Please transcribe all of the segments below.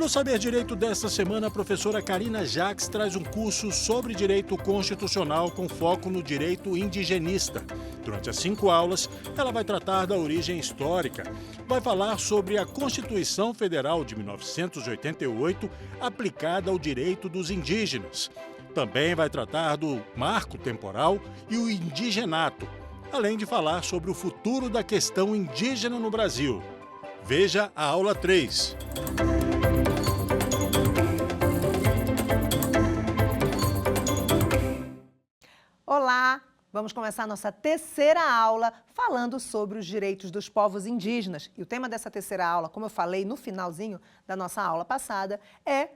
No Saber Direito desta semana, a professora Karina Jacques traz um curso sobre direito constitucional com foco no direito indigenista. Durante as 5 aulas, ela vai tratar da origem histórica, vai falar sobre a Constituição Federal de 1988 aplicada ao direito dos indígenas. Também vai tratar do marco temporal e o indigenato, além de falar sobre o futuro da questão indígena no Brasil. Veja a aula 3. Olá! Vamos começar a nossa terceira aula falando sobre os direitos dos povos indígenas. E o tema dessa terceira aula, como eu falei no finalzinho da nossa aula passada, é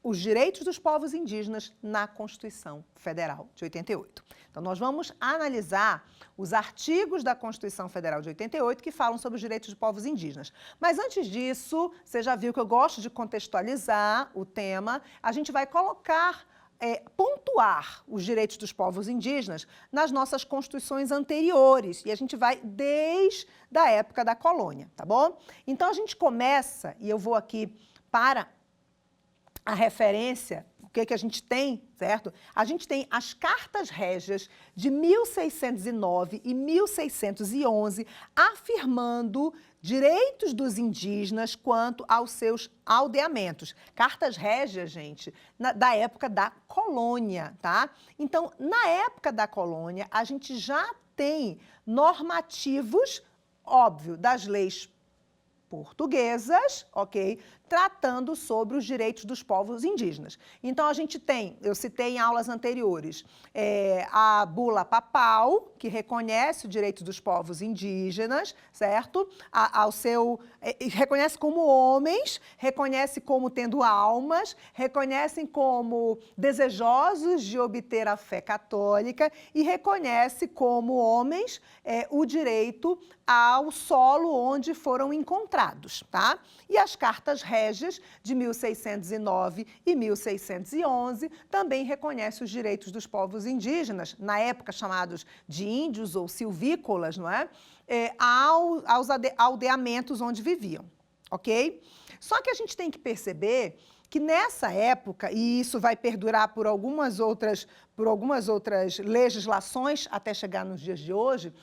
os direitos dos povos indígenas na Constituição Federal de 88. Então, nós vamos analisar os artigos da Constituição Federal de 88 que falam sobre os direitos dos povos indígenas. Mas antes disso, você já viu que eu gosto de contextualizar o tema, a gente vai colocar pontuar os direitos dos povos indígenas nas nossas constituições anteriores. E a gente vai desde a época da colônia, tá bom? Então, a gente começa, e eu vou aqui para a referência, o que a gente tem, certo? A gente tem as Cartas Régias de 1609 e 1611 afirmando direitos dos indígenas quanto aos seus aldeamentos. Cartas Régias, gente, da época da colônia, tá? Então, na época da colônia, a gente já tem normativos, óbvio, das leis portuguesas, ok? Tratando sobre os direitos dos povos indígenas. Então, a gente tem, eu citei em aulas anteriores, a bula papal, que reconhece o direito dos povos indígenas, certo? Reconhece como homens, reconhece como tendo almas, reconhecem como desejosos de obter a fé católica e reconhece como homens o direito ao solo onde foram encontrados, tá? E as Cartas Régias de 1609 e 1611 também reconhecem os direitos dos povos indígenas, na época chamados de índios ou silvícolas, não é? Aos aldeamentos onde viviam, ok? Só que a gente tem que perceber que nessa época, e isso vai perdurar por algumas outras legislações até chegar nos dias de hoje,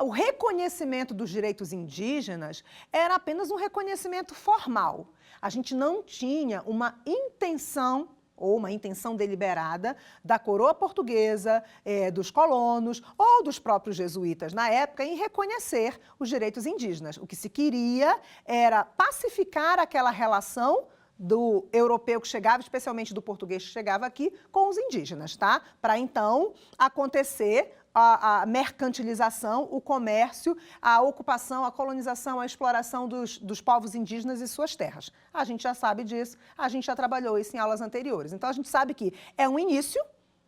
o reconhecimento dos direitos indígenas era apenas um reconhecimento formal. A gente não tinha uma intenção ou uma intenção deliberada da coroa portuguesa, dos colonos ou dos próprios jesuítas na época em reconhecer os direitos indígenas. O que se queria era pacificar aquela relação do europeu que chegava, especialmente do português que chegava aqui, com os indígenas, tá? Para então acontecer a mercantilização, o comércio, a ocupação, a colonização, a exploração dos povos indígenas e suas terras. A gente já sabe disso, a gente já trabalhou isso em aulas anteriores. Então, a gente sabe que é um início,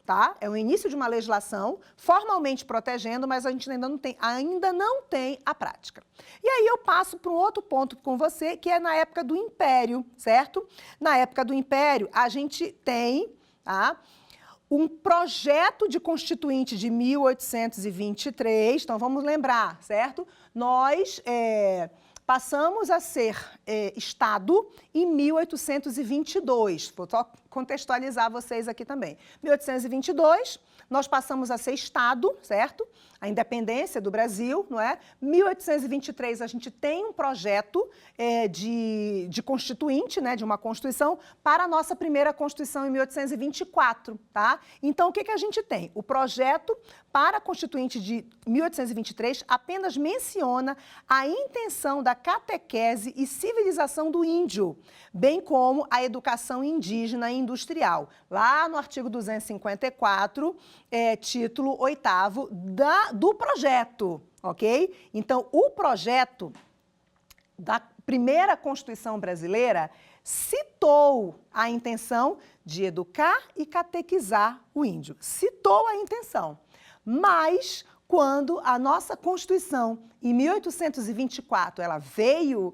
tá? É o início de uma legislação formalmente protegendo, mas a gente ainda não tem a prática. E aí eu passo para um outro ponto com você, que é na época do Império, certo? Na época do Império, a gente tem, tá, um projeto de constituinte de 1823, então vamos lembrar, certo? Nós passamos a ser Estado em 1822, vou só contextualizar vocês aqui também. 1822, nós passamos a ser Estado, certo? A independência do Brasil, não é? 1823, a gente tem um projeto de constituinte, né, de uma Constituição, para a nossa primeira Constituição em 1824, tá? Então, o que a gente tem? O projeto para a Constituinte de 1823 apenas menciona a intenção da catequese e civilização do índio, bem como a educação indígena e industrial. Lá no artigo 254, título 8º do projeto, ok? Então, o projeto da primeira Constituição brasileira citou a intenção de educar e catequizar o índio. Citou a intenção. Mas, quando a nossa Constituição, em 1824, ela veio,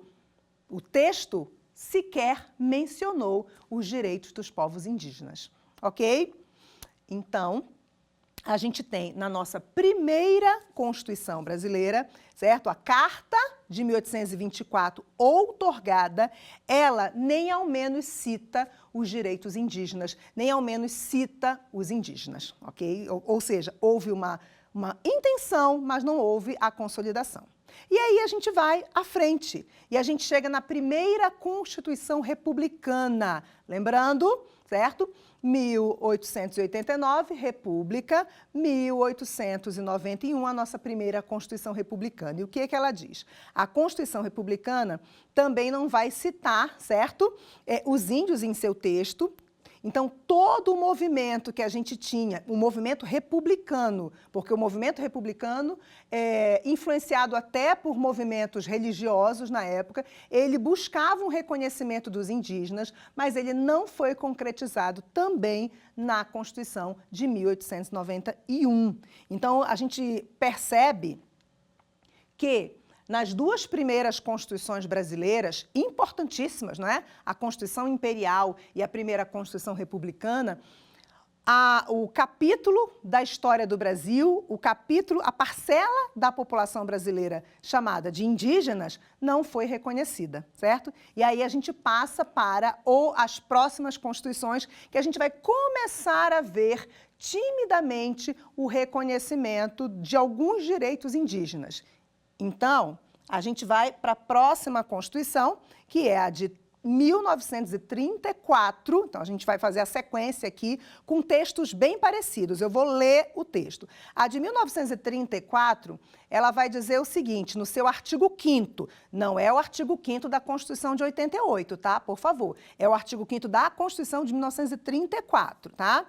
o texto sequer mencionou os direitos dos povos indígenas, ok? Então, a gente tem na nossa primeira Constituição brasileira, certo? A Carta de 1824, outorgada, ela nem ao menos cita os direitos indígenas, nem ao menos cita os indígenas, ok? Ou seja, houve uma intenção, mas não houve a consolidação. E aí a gente vai à frente e a gente chega na primeira Constituição republicana, lembrando, certo? 1889, República, 1891, a nossa primeira Constituição republicana. E o que ela diz? A Constituição republicana também não vai citar, certo? Os índios em seu texto. Então, todo o movimento que a gente tinha, o movimento republicano, porque o movimento republicano, influenciado até por movimentos religiosos na época, ele buscava um reconhecimento dos indígenas, mas ele não foi concretizado também na Constituição de 1891. Então, a gente percebe que nas duas primeiras Constituições brasileiras, importantíssimas, não é? A Constituição Imperial e a primeira Constituição Republicana, o capítulo da história do Brasil, a parcela da população brasileira chamada de indígenas, não foi reconhecida, certo? E aí a gente passa para as próximas Constituições, que a gente vai começar a ver timidamente o reconhecimento de alguns direitos indígenas. Então, a gente vai para a próxima Constituição, que é a de 1934. Então, a gente vai fazer a sequência aqui com textos bem parecidos. Eu vou ler o texto. A de 1934, ela vai dizer o seguinte, no seu artigo 5º, não é o artigo 5º da Constituição de 88, tá? Por favor. É o artigo 5º da Constituição de 1934, tá?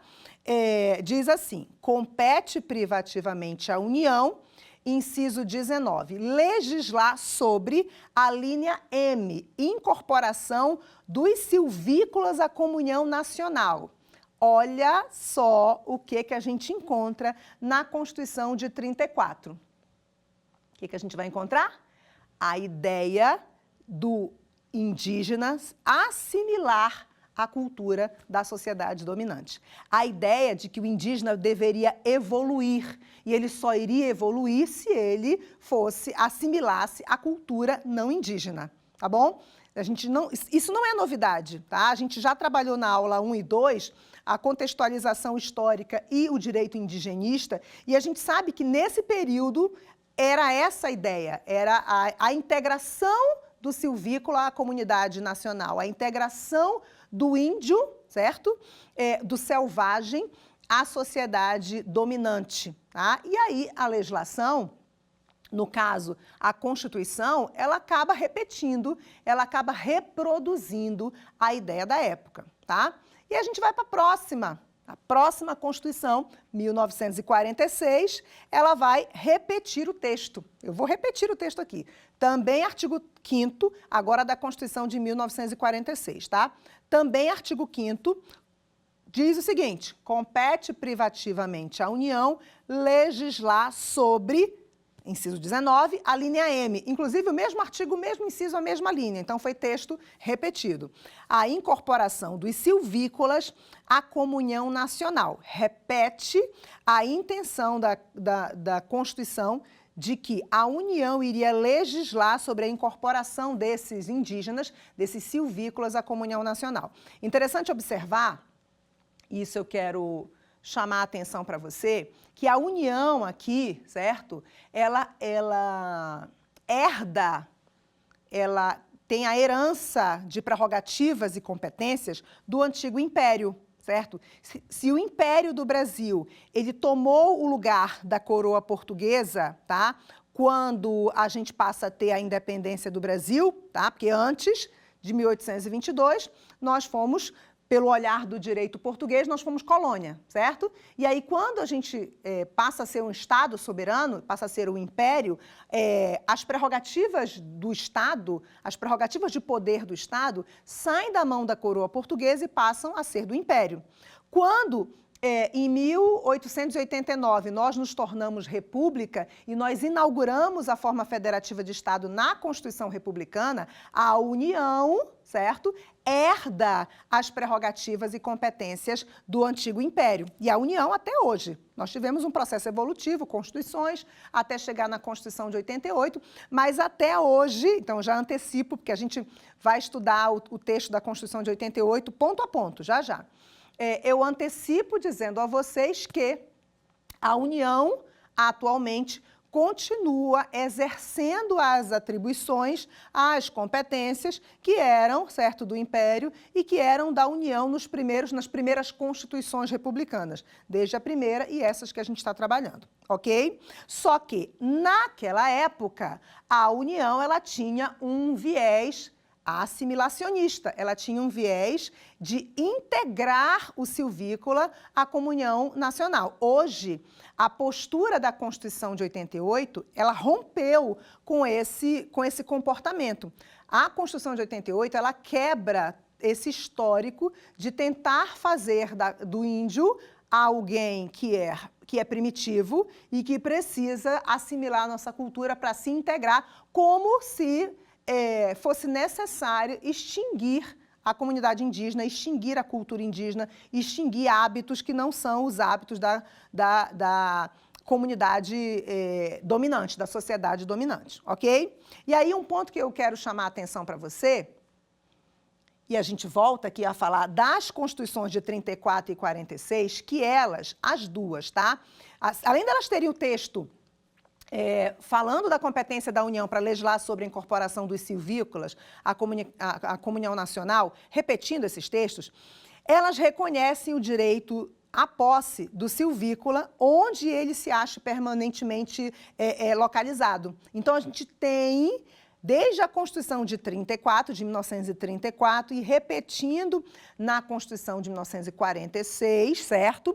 Diz assim, compete privativamente à União, inciso 19, legislar sobre a linha M, incorporação dos silvícolas à comunhão nacional. Olha só o que a gente encontra na Constituição de 34. O que a gente vai encontrar? A ideia do indígena assimilar a cultura da sociedade dominante. A ideia de que o indígena deveria evoluir, e ele só iria evoluir se ele assimilasse a cultura não indígena, tá bom? Isso não é novidade, tá? A gente já trabalhou na aula 1 e 2 a contextualização histórica e o direito indigenista, e a gente sabe que nesse período era essa a ideia, era a integração do silvícola à comunidade nacional, a integração do índio, certo? Do selvagem à sociedade dominante, tá? E aí a legislação, no caso a Constituição, ela acaba repetindo, ela acaba reproduzindo a ideia da época, tá? E a gente vai para a próxima Constituição, 1946, ela vai repetir o texto. Eu vou repetir o texto aqui. Também artigo 5º, agora da Constituição de 1946, tá? Também artigo 5º, diz o seguinte, compete privativamente à União legislar sobre, inciso 19, a linha M. Inclusive, o mesmo artigo, o mesmo inciso, a mesma linha. Então, foi texto repetido. A incorporação dos silvícolas à comunhão nacional. Repete a intenção da Constituição de que a União iria legislar sobre a incorporação desses indígenas, desses silvícolas à comunhão nacional. Interessante observar, isso eu quero chamar a atenção para você, que a União aqui, certo? Ela herda, ela tem a herança de prerrogativas e competências do antigo Império, certo? Se o Império do Brasil, ele tomou o lugar da coroa portuguesa, tá? Quando a gente passa a ter a independência do Brasil, tá? Porque antes de 1822, nós fomos, pelo olhar do direito português, nós fomos colônia, certo? E aí, quando a gente passa a ser um Estado soberano, passa a ser um império, as prerrogativas do Estado, as prerrogativas de poder do Estado, saem da mão da coroa portuguesa e passam a ser do império. Quando Em 1889, nós nos tornamos república e nós inauguramos a forma federativa de Estado na Constituição Republicana. A União, certo, herda as prerrogativas e competências do antigo Império. E a União até hoje. Nós tivemos um processo evolutivo, constituições, até chegar na Constituição de 88, mas até hoje, então já antecipo, porque a gente vai estudar o texto da Constituição de 88 ponto a ponto, já já. Eu antecipo dizendo a vocês que a União, atualmente, continua exercendo as atribuições, as competências que eram, certo, do Império e que eram da União nas primeiras constituições republicanas, desde a primeira e essas que a gente está trabalhando, ok? Só que, naquela época, a União ela tinha um viés assimilacionista, ela tinha um viés de integrar o silvícola à comunhão nacional. Hoje, a postura da Constituição de 88, ela rompeu com esse comportamento. A Constituição de 88, ela quebra esse histórico de tentar fazer do índio alguém que é primitivo e que precisa assimilar a nossa cultura para se integrar, como se fosse necessário extinguir a comunidade indígena, extinguir a cultura indígena, extinguir hábitos que não são os hábitos da comunidade dominante, da sociedade dominante, ok? E aí um ponto que eu quero chamar a atenção para você, e a gente volta aqui a falar das Constituições de 34 e 46, que elas, as duas, tá? Além delas terem o texto falando da competência da União para legislar sobre a incorporação dos silvícolas à comunhão nacional, repetindo esses textos, elas reconhecem o direito à posse do silvícola onde ele se acha permanentemente localizado. Então, a gente tem, desde a Constituição de 1934, e repetindo na Constituição de 1946, certo?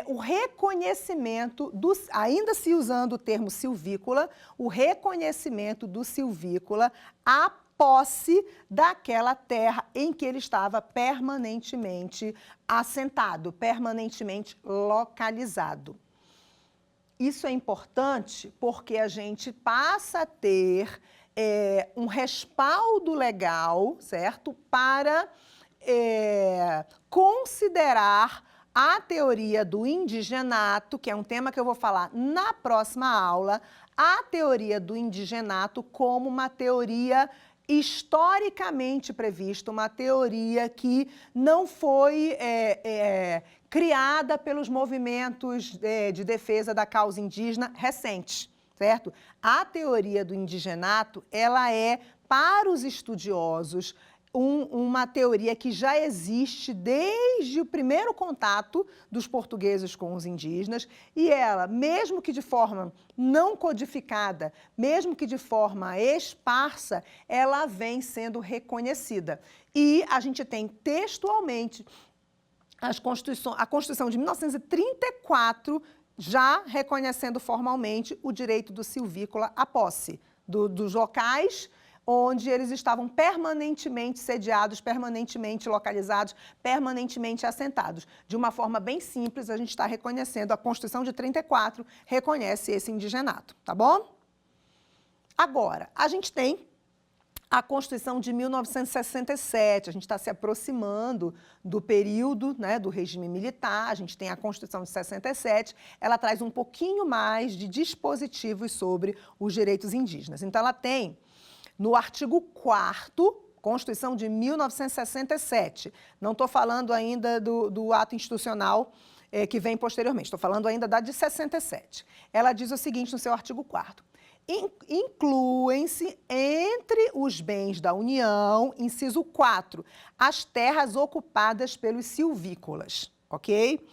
O reconhecimento, ainda se usando o termo silvícola, o reconhecimento do silvícola à posse daquela terra em que ele estava permanentemente assentado, permanentemente localizado. Isso é importante porque a gente passa a ter um respaldo legal, certo? Para considerar a teoria do indigenato, que é um tema que eu vou falar na próxima aula, a teoria do indigenato como uma teoria historicamente prevista, uma teoria que não foi criada pelos movimentos de defesa da causa indígena recentes, certo? A teoria do indigenato, ela é, para os estudiosos, uma teoria que já existe desde o primeiro contato dos portugueses com os indígenas, e ela, mesmo que de forma não codificada, mesmo que de forma esparsa, ela vem sendo reconhecida. E a gente tem textualmente a Constituição de 1934 já reconhecendo formalmente o direito do silvícola à posse dos locais onde eles estavam permanentemente sediados, permanentemente localizados, permanentemente assentados. De uma forma bem simples, a gente está reconhecendo, a Constituição de 34 reconhece esse indigenato, tá bom? Agora, a gente tem a Constituição de 1967, a gente está se aproximando do período, né, do regime militar, a gente tem a Constituição de 67, ela traz um pouquinho mais de dispositivos sobre os direitos indígenas. Então, ela tem no artigo 4º, Constituição de 1967, não estou falando ainda do ato institucional que vem posteriormente, estou falando ainda da de 67. Ela diz o seguinte no seu artigo 4º, incluem-se entre os bens da União, inciso 4, as terras ocupadas pelos silvícolas, ok?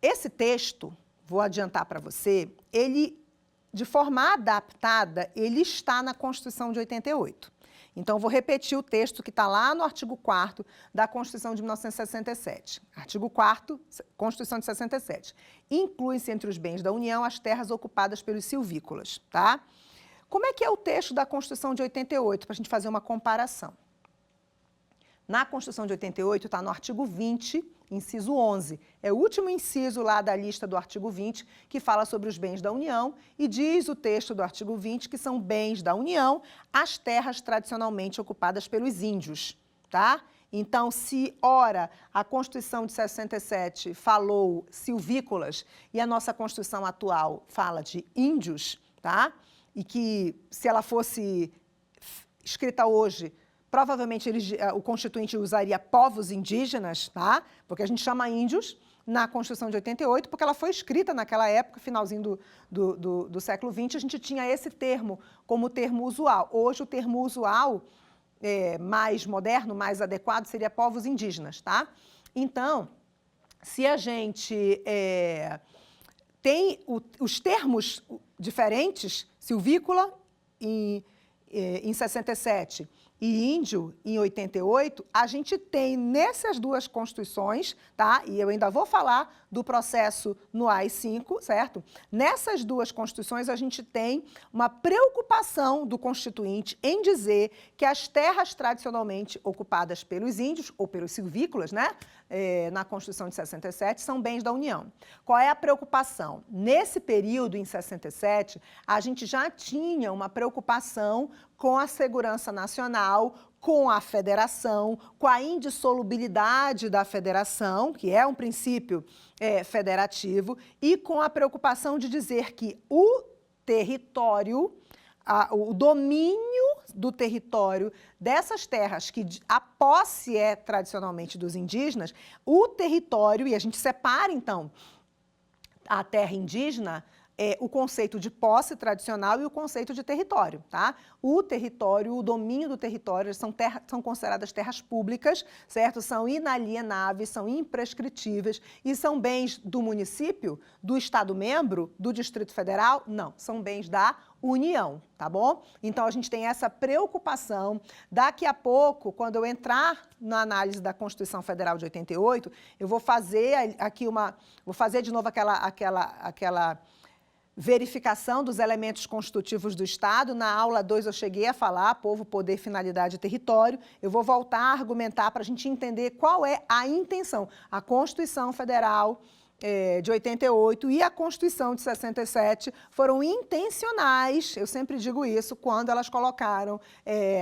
Esse texto, vou adiantar para você, ele, de forma adaptada, ele está na Constituição de 88. Então, vou repetir o texto que está lá no artigo 4º da Constituição de 1967. Artigo 4º, Constituição de 67. Inclui-se entre os bens da União as terras ocupadas pelos silvícolas, tá? Como é que é o texto da Constituição de 88, para a gente fazer uma comparação? Na Constituição de 88, está no artigo 20, inciso 11. É o último inciso lá da lista do artigo 20, que fala sobre os bens da União, e diz o texto do artigo 20 que são bens da União as terras tradicionalmente ocupadas pelos índios, tá? Então, se, ora, a Constituição de 67 falou silvícolas e a nossa Constituição atual fala de índios, tá? E que, se ela fosse escrita hoje, provavelmente o Constituinte usaria povos indígenas, tá? Porque a gente chama índios na Constituição de 88, porque ela foi escrita naquela época, finalzinho do século XX, a gente tinha esse termo como termo usual. Hoje, o termo usual mais moderno, mais adequado, seria povos indígenas, tá? Então, se a gente tem os termos diferentes, silvícola em 67 e índio em 88, a gente tem nessas duas constituições, tá? E eu ainda vou falar do processo no AI-5, certo? Nessas duas constituições, a gente tem uma preocupação do Constituinte em dizer que as terras tradicionalmente ocupadas pelos índios, ou pelos silvícolas, né? Na Constituição de 67, são bens da União. Qual é a preocupação? Nesse período, em 67, a gente já tinha uma preocupação com a segurança nacional, com a federação, com a indissolubilidade da federação, que é um princípio federativo, e com a preocupação de dizer que o território, o domínio do território dessas terras, que a posse é tradicionalmente dos indígenas, o território, e a gente separa, então, a terra indígena, o conceito de posse tradicional e o conceito de território, tá? O território, o domínio do território são consideradas terras públicas, certo? São inalienáveis, são imprescritíveis e são bens do município, do Estado-membro, do Distrito Federal? Não, são bens da União, tá bom? Então, a gente tem essa preocupação. Daqui a pouco, quando eu entrar na análise da Constituição Federal de 88, eu vou fazer aqui vou fazer de novo aquela verificação dos elementos constitutivos do Estado. Na aula 2 eu cheguei a falar povo, poder, finalidade e território. Eu vou voltar a argumentar para a gente entender qual é a intenção. A Constituição Federal de 88 e a Constituição de 67 foram intencionais, eu sempre digo isso, quando elas colocaram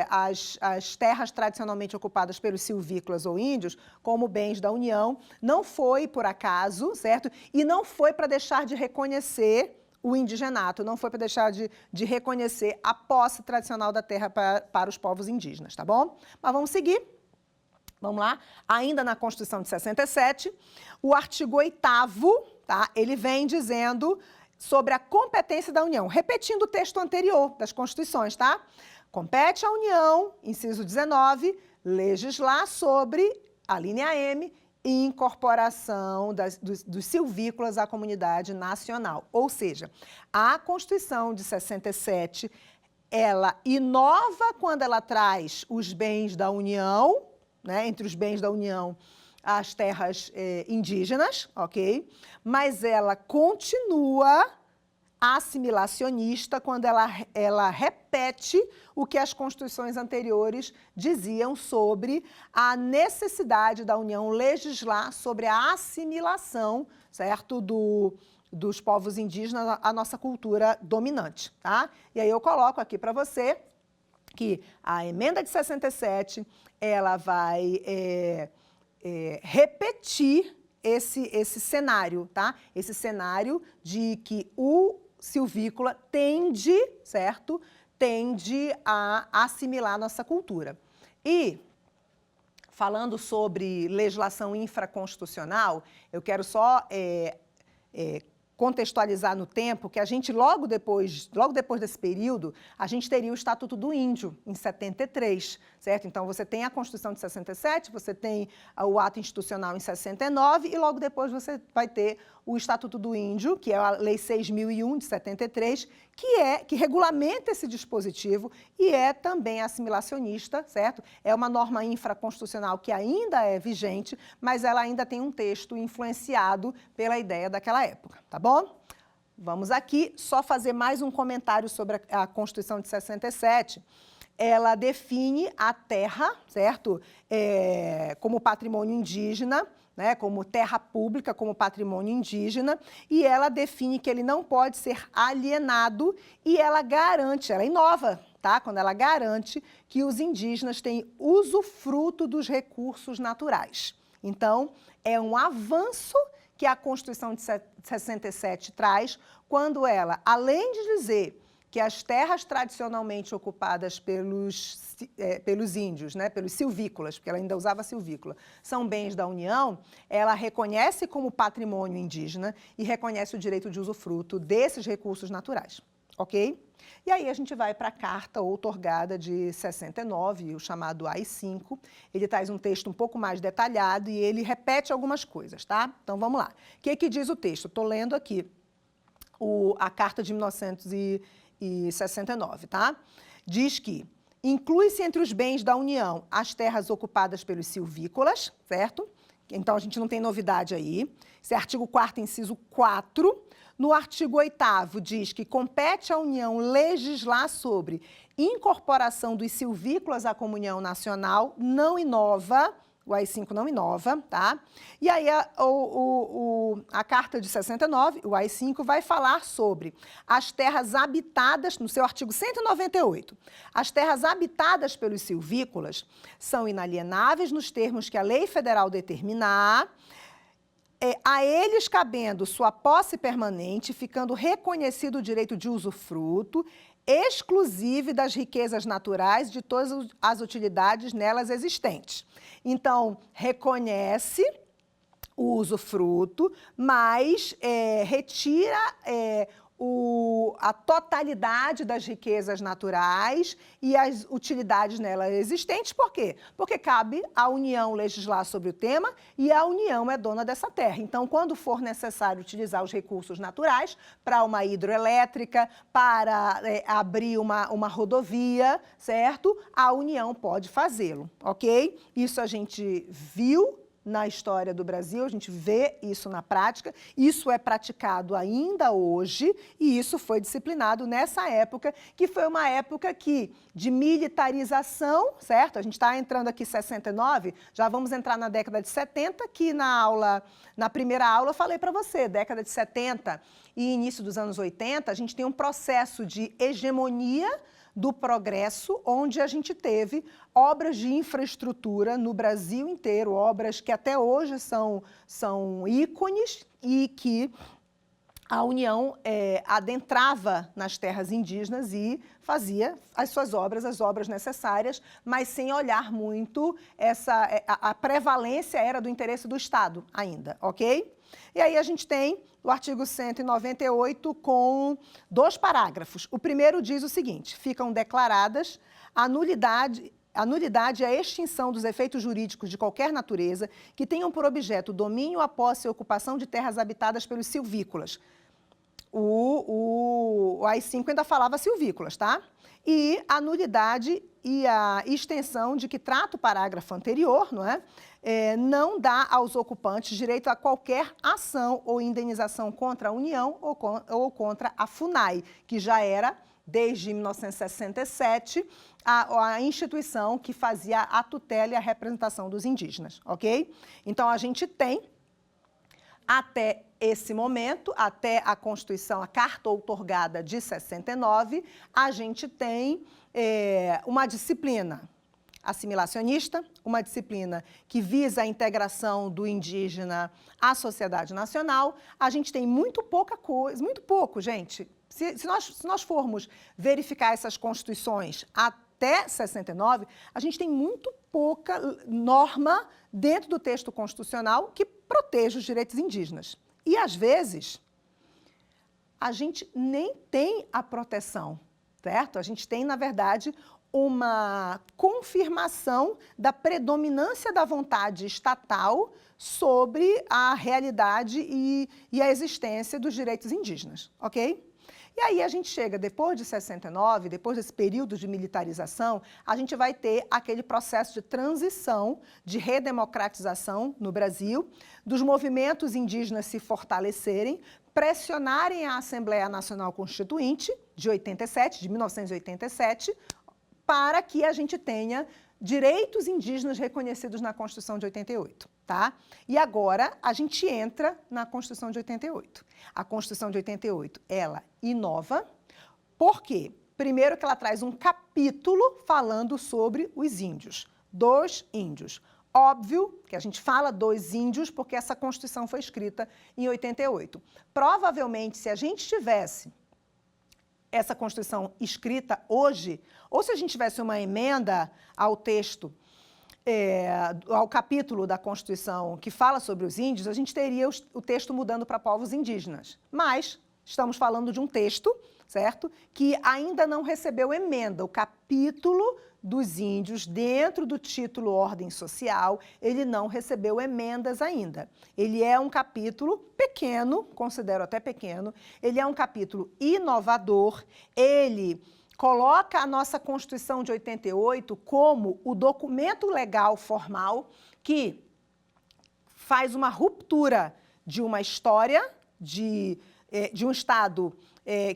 as terras tradicionalmente ocupadas pelos silvícolas ou índios como bens da União. Não foi por acaso, certo? E não foi para deixar de reconhecer o indigenato, não foi para deixar de reconhecer a posse tradicional da terra para os povos indígenas, tá bom? Mas vamos seguir. Vamos lá? Ainda na Constituição de 67, o artigo 8º, tá? Ele vem dizendo sobre a competência da União, repetindo o texto anterior das Constituições, tá? Compete à União, inciso 19, legislar sobre a linha M, incorporação dos silvícolas à comunidade nacional. Ou seja, a Constituição de 67, ela inova quando ela traz os bens da União, né, entre os bens da União, as terras indígenas, ok? Mas ela continua assimilacionista quando ela repete o que as constituições anteriores diziam sobre a necessidade da União legislar sobre a assimilação, certo, dos povos indígenas à nossa cultura dominante, tá? E aí eu coloco aqui para você que a emenda de 67, ela vai repetir esse cenário, tá? Esse cenário de que o silvícola tende, certo? Tende a assimilar a nossa cultura. E, falando sobre legislação infraconstitucional, eu quero só contextualizar no tempo que a gente, logo depois desse período, a gente teria o Estatuto do Índio, em 73, certo? Então, você tem a Constituição de 67, você tem o Ato Institucional em 69 e logo depois você vai ter o Estatuto do Índio, que é a Lei 6.001 de 73, que regulamenta esse dispositivo e é também assimilacionista, certo? É uma norma infraconstitucional que ainda é vigente, mas ela ainda tem um texto influenciado pela ideia daquela época, tá bom? Vamos aqui só fazer mais um comentário sobre a Constituição de 67. Ela define a terra, certo? Como patrimônio indígena, né, como terra pública, como patrimônio indígena, e ela define que ele não pode ser alienado e ela garante, ela inova, tá? Quando ela garante que os indígenas têm usufruto dos recursos naturais. Então, é um avanço que a Constituição de 67 traz, quando ela, além de dizer que as terras tradicionalmente ocupadas pelos índios, né, pelos silvícolas, porque ela ainda usava silvícola, são bens da União, ela reconhece como patrimônio indígena e reconhece o direito de usufruto desses recursos naturais, ok? E aí a gente vai para a carta outorgada de 69, o chamado AI-5. Ele traz um texto um pouco mais detalhado e ele repete algumas coisas, tá? Então vamos lá. O que diz o texto? Estou lendo aqui a carta de 1969, tá? Diz que inclui-se entre os bens da União as terras ocupadas pelos silvícolas, certo? Então, a gente não tem novidade aí. Esse é artigo 4º, inciso 4. No artigo 8º, diz que compete à União legislar sobre incorporação dos silvícolas à comunhão nacional, não inova, o AI-5 não inova, tá? E aí a Carta de 69, o AI-5, vai falar sobre as terras habitadas, no seu artigo 198. As terras habitadas pelos silvícolas são inalienáveis nos termos que a lei federal determinar, a eles cabendo sua posse permanente, ficando reconhecido o direito de usufruto, exclusivo das riquezas naturais de todas as utilidades nelas existentes. Então, reconhece o usufruto, mas retira a totalidade das riquezas naturais e as utilidades nela existentes. Por quê? Porque cabe à União legislar sobre o tema e a União é dona dessa terra. Então, quando for necessário utilizar os recursos naturais para uma hidroelétrica, para abrir uma rodovia, certo? A União pode fazê-lo, ok? Isso a gente viu na história do Brasil, a gente vê isso na prática, isso é praticado ainda hoje e isso foi disciplinado nessa época, que foi uma época de militarização, certo? A gente está entrando aqui em 69, já vamos entrar na década de 70, que na primeira aula eu falei para você, década de 70 e início dos anos 80, a gente tem um processo de hegemonia do progresso, onde a gente teve obras de infraestrutura no Brasil inteiro, obras que até hoje são ícones e que a União adentrava nas terras indígenas e fazia as suas obras, as obras necessárias, mas sem olhar muito a prevalência era do interesse do Estado ainda, ok? E aí a gente tem o artigo 198 com 2 parágrafos. O primeiro diz o seguinte: ficam declaradas a nulidade e a extinção dos efeitos jurídicos de qualquer natureza que tenham por objeto o domínio, a posse e ocupação de terras habitadas pelos silvícolas. O AI-5 ainda falava silvícolas, tá? E a nulidade e a extensão de que trata o parágrafo anterior, não é? Não dá aos ocupantes direito a qualquer ação ou indenização contra a União ou contra a FUNAI, que já era, desde 1967, a instituição que fazia a tutela e a representação dos indígenas, ok? Então, a gente tem, até esse momento, até a Constituição, a Carta outorgada de 69, a gente tem uma disciplina assimilacionista, uma disciplina que visa a integração do indígena à sociedade nacional. A gente tem muito pouca coisa, muito pouco, gente. Se nós formos verificar essas constituições até 69, a gente tem muito pouca norma dentro do texto constitucional que protege os direitos indígenas. E, às vezes, a gente nem tem a proteção, certo? A gente tem, na verdade, uma confirmação da predominância da vontade estatal sobre a realidade e a existência dos direitos indígenas, ok? E aí a gente chega, depois de 69, depois desse período de militarização, a gente vai ter aquele processo de transição, de redemocratização no Brasil, dos movimentos indígenas se fortalecerem, pressionarem a Assembleia Nacional Constituinte de 1987, para que a gente tenha direitos indígenas reconhecidos na Constituição de 88. tá? E agora a gente entra na Constituição de 88. A Constituição de 88, ela inova. Por quê? Primeiro que ela traz um capítulo falando sobre os índios, dos índios. Óbvio que a gente fala dos índios porque essa Constituição foi escrita em 88. Provavelmente, se a gente tivesse essa Constituição escrita hoje, ou se a gente tivesse uma emenda ao texto, ao capítulo da Constituição que fala sobre os índios, a gente teria o texto mudando para povos indígenas. Mas estamos falando de um texto, certo? Que ainda não recebeu emenda. O capítulo dos índios, dentro do título Ordem Social, ele não recebeu emendas ainda. Ele é um capítulo pequeno, considero até pequeno, ele é um capítulo inovador, ele coloca a nossa Constituição de 88 como o documento legal formal que faz uma ruptura de uma história, de um Estado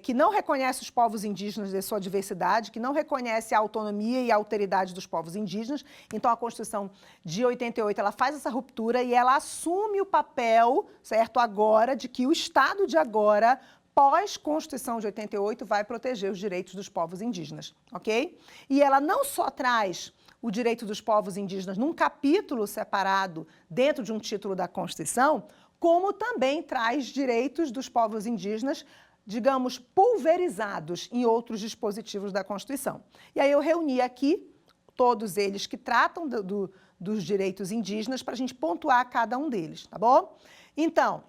que não reconhece os povos indígenas de sua diversidade, que não reconhece a autonomia e a alteridade dos povos indígenas. Então, a Constituição de 88, ela faz essa ruptura e ela assume o papel, certo, agora, de que o Estado de agora, pós-Constituição de 88, vai proteger os direitos dos povos indígenas, ok? E ela não só traz o direito dos povos indígenas num capítulo separado dentro de um título da Constituição, como também traz direitos dos povos indígenas, digamos, pulverizados em outros dispositivos da Constituição. E aí eu reuni aqui todos eles que tratam dos direitos indígenas para a gente pontuar cada um deles, tá bom? Então,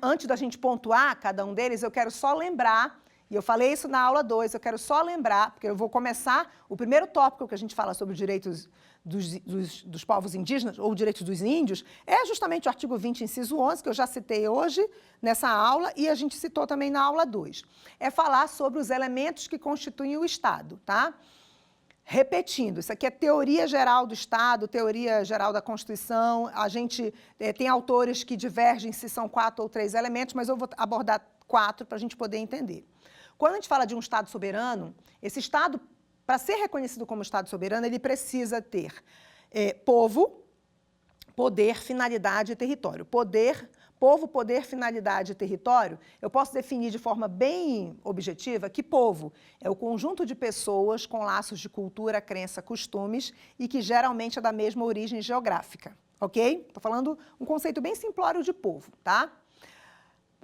antes da gente pontuar cada um deles, eu quero só lembrar, e eu falei isso na aula 2, eu quero só lembrar, porque eu vou começar, o primeiro tópico que a gente fala sobre os direitos dos povos indígenas, ou direitos dos índios, é justamente o artigo 20, inciso 11, que eu já citei hoje nessa aula, e a gente citou também na aula 2. É falar sobre os elementos que constituem o Estado, tá? Repetindo, isso aqui é teoria geral do Estado, teoria geral da Constituição, a gente tem autores que divergem se são 4 ou 3 elementos, mas eu vou abordar 4 para a gente poder entender. Quando a gente fala de um Estado soberano, esse Estado, para ser reconhecido como Estado soberano, ele precisa ter povo, poder, finalidade e território. Povo, poder, finalidade e território, eu posso definir de forma bem objetiva que povo é o conjunto de pessoas com laços de cultura, crença, costumes e que geralmente é da mesma origem geográfica, ok? Estou falando um conceito bem simplório de povo, tá?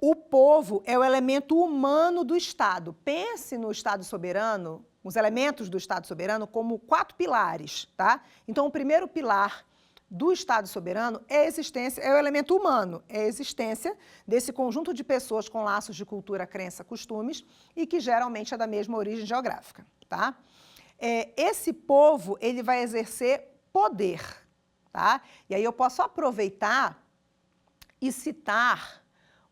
O povo é o elemento humano do Estado. Pense no Estado soberano, os elementos do Estado soberano como 4 pilares, tá? Então, o primeiro pilar do Estado soberano é a existência, é o elemento humano, é a existência desse conjunto de pessoas com laços de cultura, crença, costumes e que geralmente é da mesma origem geográfica, tá? Esse povo, ele vai exercer poder, tá? E aí eu posso aproveitar e citar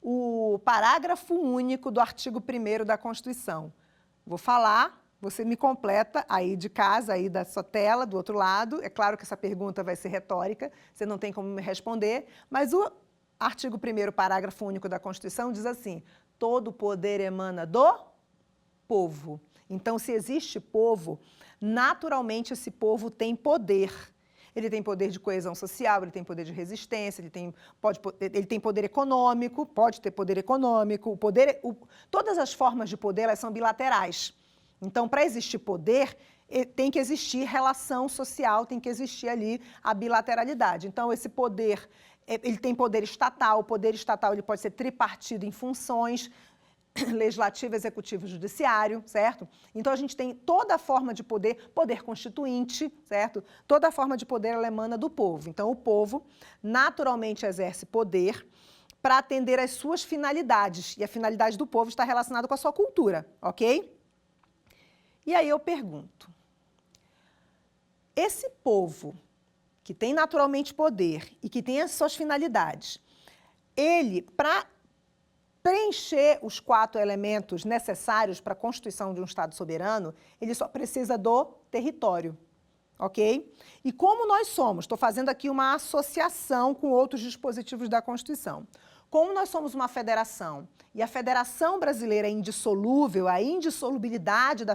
o parágrafo único do artigo 1º da Constituição. Vou falar, você me completa aí de casa, aí da sua tela, do outro lado. É claro que essa pergunta vai ser retórica, você não tem como me responder, mas o artigo 1º, parágrafo único da Constituição diz assim: todo poder emana do povo. Então, se existe povo, naturalmente esse povo tem poder. Ele tem poder de coesão social, ele tem poder de resistência, ele tem poder econômico, pode ter poder econômico. Todas as formas de poder, elas são bilaterais. Então, para existir poder, tem que existir relação social, tem que existir ali a bilateralidade. Então, esse poder, ele tem poder estatal, o poder estatal ele pode ser tripartido em funções, legislativo, executivo e judiciário, certo? Então, a gente tem toda a forma de poder, poder constituinte, certo? Toda a forma de poder ela emana do povo. Então, o povo naturalmente exerce poder para atender às suas finalidades. E a finalidade do povo está relacionada com a sua cultura, ok? E aí eu pergunto, esse povo que tem naturalmente poder e que tem as suas finalidades, ele, para preencher os 4 elementos necessários para a constituição de um Estado soberano, ele só precisa do território, ok? E como nós somos, estou fazendo aqui uma associação com outros dispositivos da Constituição, como nós somos uma federação e a Federação Brasileira é indissolúvel, a indissolubilidade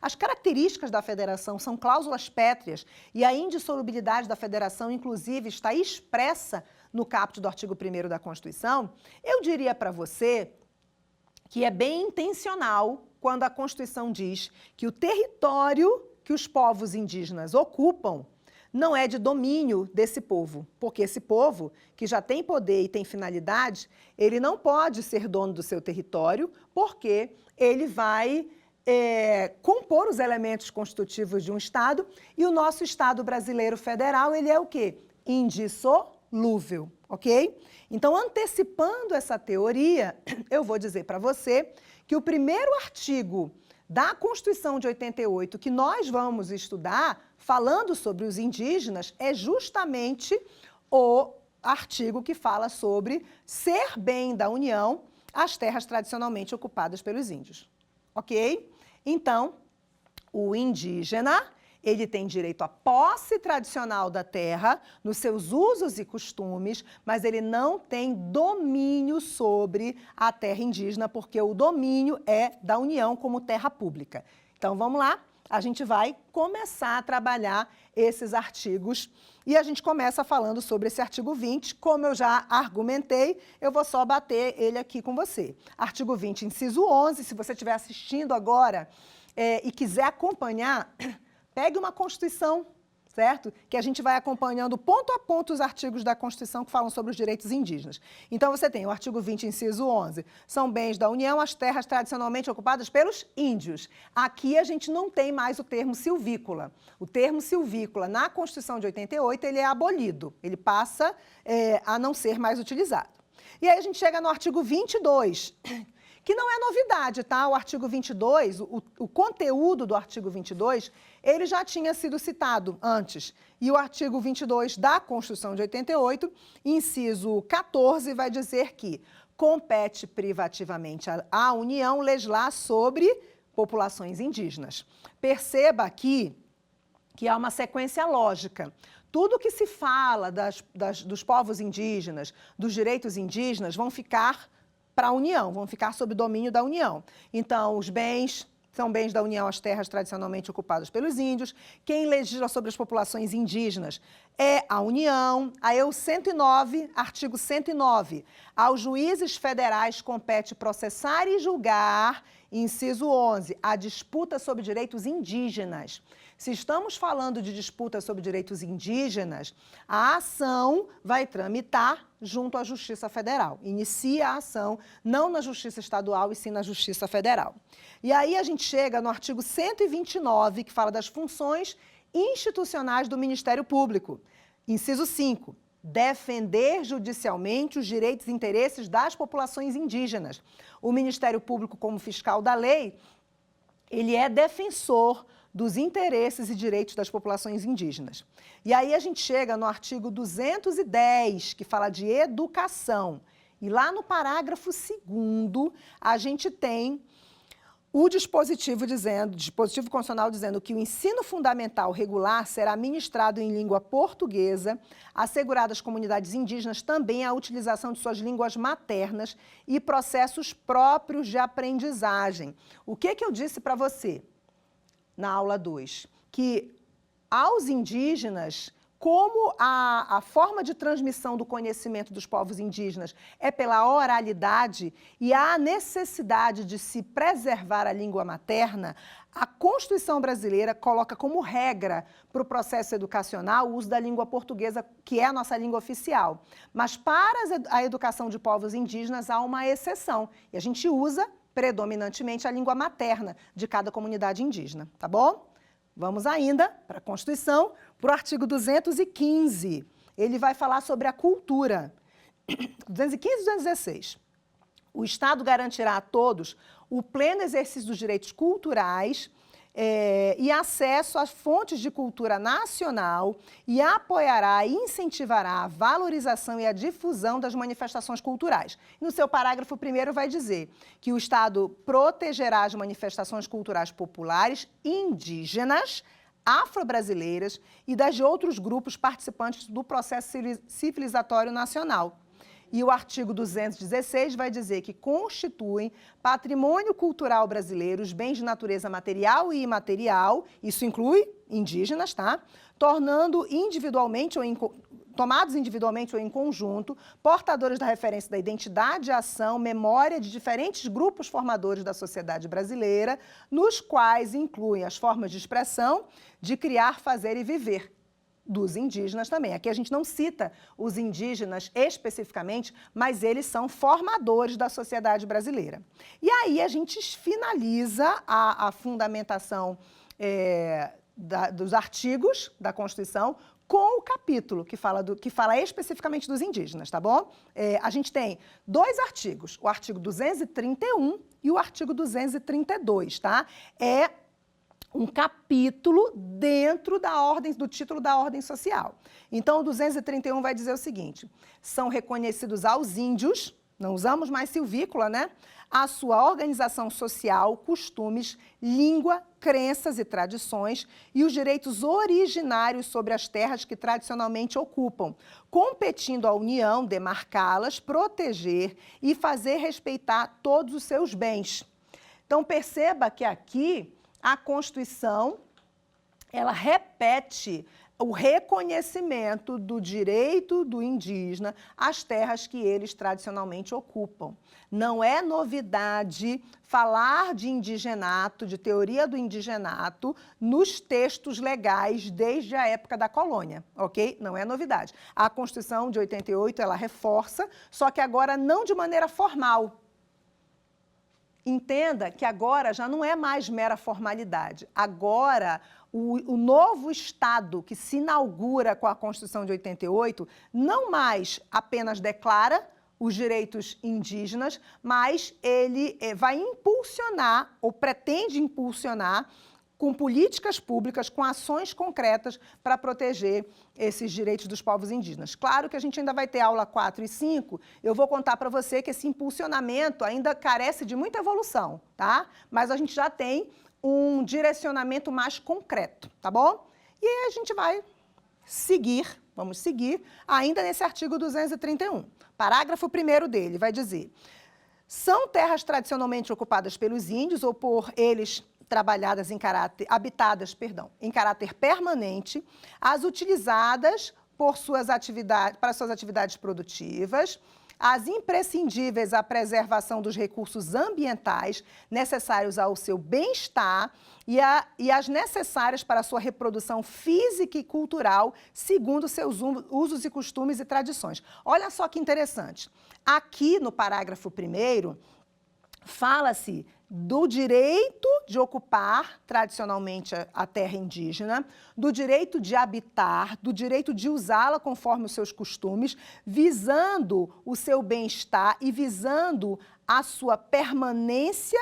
as características da federação são cláusulas pétreas e a indissolubilidade da federação, inclusive, está expressa no caput do artigo 1º da Constituição, eu diria para você que é bem intencional quando a Constituição diz que o território que os povos indígenas ocupam não é de domínio desse povo, porque esse povo, que já tem poder e tem finalidade, ele não pode ser dono do seu território, porque ele vai compor os elementos constitutivos de um Estado, e o nosso Estado brasileiro federal, ele é o quê? Indissolúvel, ok? Então, antecipando essa teoria, eu vou dizer para você que o primeiro artigo da Constituição de 88 que nós vamos estudar, falando sobre os indígenas, é justamente o artigo que fala sobre ser bem da União as terras tradicionalmente ocupadas pelos índios. Ok? Então, o indígena, ele tem direito à posse tradicional da terra, nos seus usos e costumes, mas ele não tem domínio sobre a terra indígena, porque o domínio é da União como terra pública. Então, vamos lá, a gente vai começar a trabalhar esses artigos e a gente começa falando sobre esse artigo 20. Como eu já argumentei, eu vou só bater ele aqui com você. Artigo 20, inciso 11, se você estiver assistindo agora e quiser acompanhar, pegue uma Constituição, certo? Que a gente vai acompanhando ponto a ponto os artigos da Constituição que falam sobre os direitos indígenas. Então, você tem o artigo 20, inciso 11, são bens da União as terras tradicionalmente ocupadas pelos índios. Aqui a gente não tem mais o termo silvícola. O termo silvícola na Constituição de 88, ele é abolido, ele passa a não ser mais utilizado. E aí a gente chega no artigo 22, que não é novidade, tá? O artigo 22, o conteúdo do artigo 22, ele já tinha sido citado antes. E o artigo 22 da Constituição de 88, inciso 14, vai dizer que compete privativamente à União legislar sobre populações indígenas. Perceba aqui que há uma sequência lógica. Tudo que se fala dos povos indígenas, dos direitos indígenas, vão ficar para a União, vão ficar sob domínio da União. Então, os bens são bens da União, as terras tradicionalmente ocupadas pelos índios. Quem legisla sobre as populações indígenas é a União. Aí o 109, artigo 109, aos juízes federais compete processar e julgar, inciso 11, a disputa sobre direitos indígenas. Se estamos falando de disputa sobre direitos indígenas, a ação vai tramitar junto à Justiça Federal. Inicia a ação não na Justiça Estadual, e sim na Justiça Federal. E aí a gente chega no artigo 129, que fala das funções institucionais do Ministério Público. Inciso 5, defender judicialmente os direitos e interesses das populações indígenas. O Ministério Público, como fiscal da lei, ele é defensor dos interesses e direitos das populações indígenas. E aí a gente chega no artigo 210, que fala de educação. E lá no parágrafo 2º, a gente tem o dispositivo constitucional dizendo que o ensino fundamental regular será ministrado em língua portuguesa, assegurado às comunidades indígenas também a utilização de suas línguas maternas e processos próprios de aprendizagem. O que eu disse para você na aula 2? Que aos indígenas, como a forma de transmissão do conhecimento dos povos indígenas é pela oralidade e há necessidade de se preservar a língua materna, a Constituição brasileira coloca como regra para o processo educacional o uso da língua portuguesa, que é a nossa língua oficial. Mas para a educação de povos indígenas há uma exceção, e a gente usa predominantemente a língua materna de cada comunidade indígena, tá bom? Vamos ainda para a Constituição, para o artigo 215. Ele vai falar sobre a cultura. 215 e 216. O Estado garantirá a todos o pleno exercício dos direitos culturais e acesso às fontes de cultura nacional e apoiará e incentivará a valorização e a difusão das manifestações culturais. No seu parágrafo 1º vai dizer que o Estado protegerá as manifestações culturais populares indígenas, afro-brasileiras e das de outros grupos participantes do processo civilizatório nacional. E o artigo 216 vai dizer que constituem patrimônio cultural brasileiro os bens de natureza material e imaterial, isso inclui indígenas, tá? Tomados individualmente ou em conjunto, portadores da referência da identidade, ação, memória de diferentes grupos formadores da sociedade brasileira, nos quais incluem as formas de expressão, de criar, fazer e viver, dos indígenas também. Aqui a gente não cita os indígenas especificamente, mas eles são formadores da sociedade brasileira. E aí a gente finaliza a fundamentação dos artigos da Constituição com o capítulo que fala especificamente dos indígenas, tá bom? A gente tem 2 artigos, o artigo 231 e o artigo 232, tá? É um capítulo dentro do título da ordem social. Então, o 231 vai dizer o seguinte: são reconhecidos aos índios, não usamos mais silvícola, né? A sua organização social, costumes, língua, crenças e tradições e os direitos originários sobre as terras que tradicionalmente ocupam, competindo à União demarcá-las, proteger e fazer respeitar todos os seus bens. Então, perceba que aqui a Constituição, ela repete o reconhecimento do direito do indígena às terras que eles tradicionalmente ocupam. Não é novidade falar de indigenato, de teoria do indigenato, nos textos legais desde a época da colônia, ok? Não é novidade. A Constituição de 88, ela reforça, só que agora não de maneira formal. Entenda que agora já não é mais mera formalidade. Agora, o novo Estado que se inaugura com a Constituição de 88 não mais apenas declara os direitos indígenas, mas ele vai impulsionar, ou pretende impulsionar, com políticas públicas, com ações concretas para proteger esses direitos dos povos indígenas. Claro que a gente ainda vai ter aula 4 e 5, eu vou contar para você que esse impulsionamento ainda carece de muita evolução, tá? Mas a gente já tem um direcionamento mais concreto, tá bom? E aí a gente vai vamos seguir, ainda nesse artigo 231. Parágrafo 1º dele vai dizer: são terras tradicionalmente ocupadas pelos índios ou por eles trabalhadas habitadas em caráter permanente, as utilizadas para suas atividades produtivas, as imprescindíveis à preservação dos recursos ambientais necessários ao seu bem-estar e as necessárias para a sua reprodução física e cultural, segundo seus usos e costumes e tradições. Olha só que interessante. Aqui no parágrafo 1º, fala-se do direito de ocupar tradicionalmente a terra indígena, do direito de habitar, do direito de usá-la conforme os seus costumes, visando o seu bem-estar e visando a sua permanência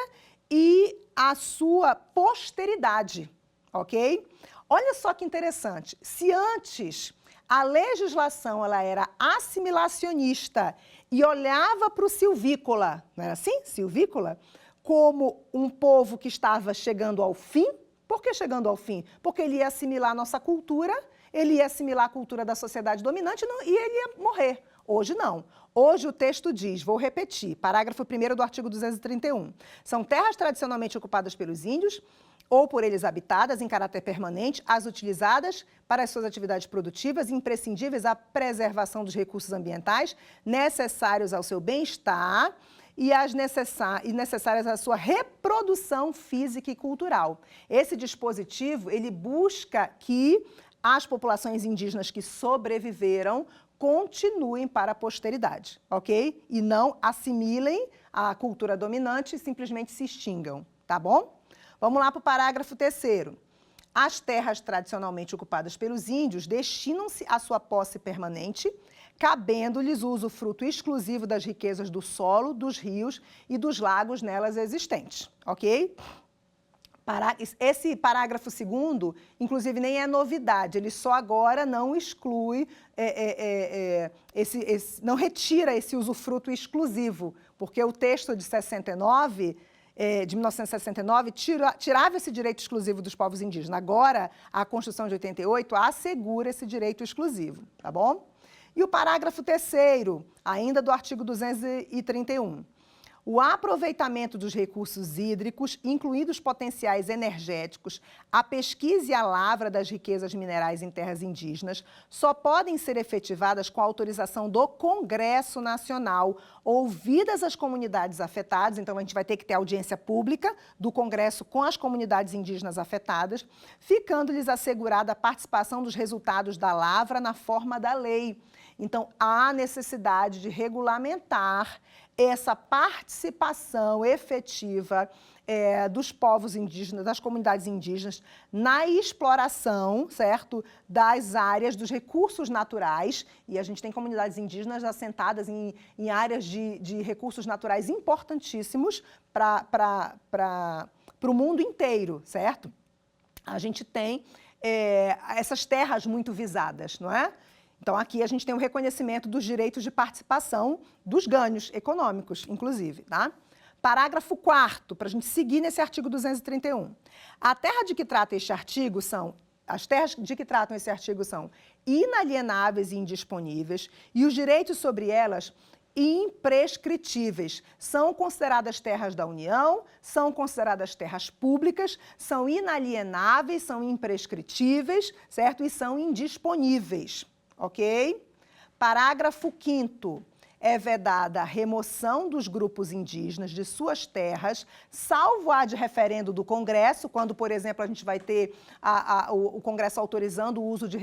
e a sua posteridade, ok? Olha só que interessante, se antes a legislação ela era assimilacionista e olhava para o silvícola, não era assim? Silvícola? Como um povo que estava chegando ao fim. Por que chegando ao fim? Porque ele ia assimilar a nossa cultura, ele ia assimilar a cultura da sociedade dominante e ele ia morrer. Hoje não. Hoje o texto diz, vou repetir, parágrafo 1º do artigo 231. São terras tradicionalmente ocupadas pelos índios ou por eles habitadas em caráter permanente, as utilizadas para as suas atividades produtivas, imprescindíveis à preservação dos recursos ambientais, necessários ao seu bem-estar e necessárias à sua reprodução física e cultural. Esse dispositivo, ele busca que as populações indígenas que sobreviveram continuem para a posteridade, ok? E não assimilem a cultura dominante e simplesmente se extingam, tá bom? Vamos lá para o parágrafo 3º. As terras tradicionalmente ocupadas pelos índios destinam-se à sua posse permanente, cabendo-lhes o usufruto exclusivo das riquezas do solo, dos rios e dos lagos nelas existentes, ok? Esse parágrafo 2º, inclusive, nem é novidade, ele só agora não exclui, não retira esse usufruto exclusivo, porque o texto de 1969, tirava esse direito exclusivo dos povos indígenas. Agora, a Constituição de 88 assegura esse direito exclusivo, tá bom? E o parágrafo 3º, ainda do artigo 231. O aproveitamento dos recursos hídricos, incluídos potenciais energéticos, a pesquisa e a lavra das riquezas minerais em terras indígenas, só podem ser efetivadas com a autorização do Congresso Nacional, ouvidas as comunidades afetadas. Então, a gente vai ter que ter audiência pública do Congresso com as comunidades indígenas afetadas, ficando-lhes assegurada a participação dos resultados da lavra na forma da lei. Então, há necessidade de regulamentar essa participação efetiva dos povos indígenas, das comunidades indígenas, na exploração, certo, das áreas, dos recursos naturais. E a gente tem comunidades indígenas assentadas em áreas de recursos naturais importantíssimos para o mundo inteiro, certo? A gente tem essas terras muito visadas, não é? Então, aqui a gente tem o reconhecimento dos direitos de participação, dos ganhos econômicos, inclusive, tá? Parágrafo 4º, para a gente seguir nesse artigo 231. A terra de que trata este artigo as terras de que tratam esse artigo são inalienáveis e indisponíveis, e os direitos sobre elas imprescritíveis. São consideradas terras da União, são consideradas terras públicas, são inalienáveis, são imprescritíveis, certo? E são indisponíveis. Ok? Parágrafo 5º. É vedada a remoção dos grupos indígenas de suas terras, salvo a de referendo do Congresso, quando, por exemplo, a gente vai ter o Congresso autorizando o uso de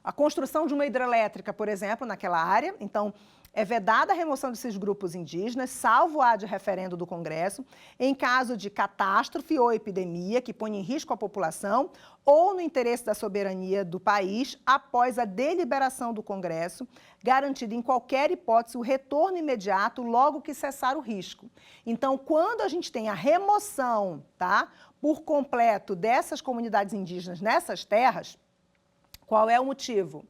a construção de uma hidrelétrica, por exemplo, naquela área. Então, é vedada a remoção desses grupos indígenas, salvo a de referendo do Congresso, em caso de catástrofe ou epidemia que ponha em risco a população ou no interesse da soberania do país, após a deliberação do Congresso, garantida em qualquer hipótese o retorno imediato logo que cessar o risco. Então, quando a gente tem a remoção, tá, por completo dessas comunidades indígenas nessas terras, qual é o motivo?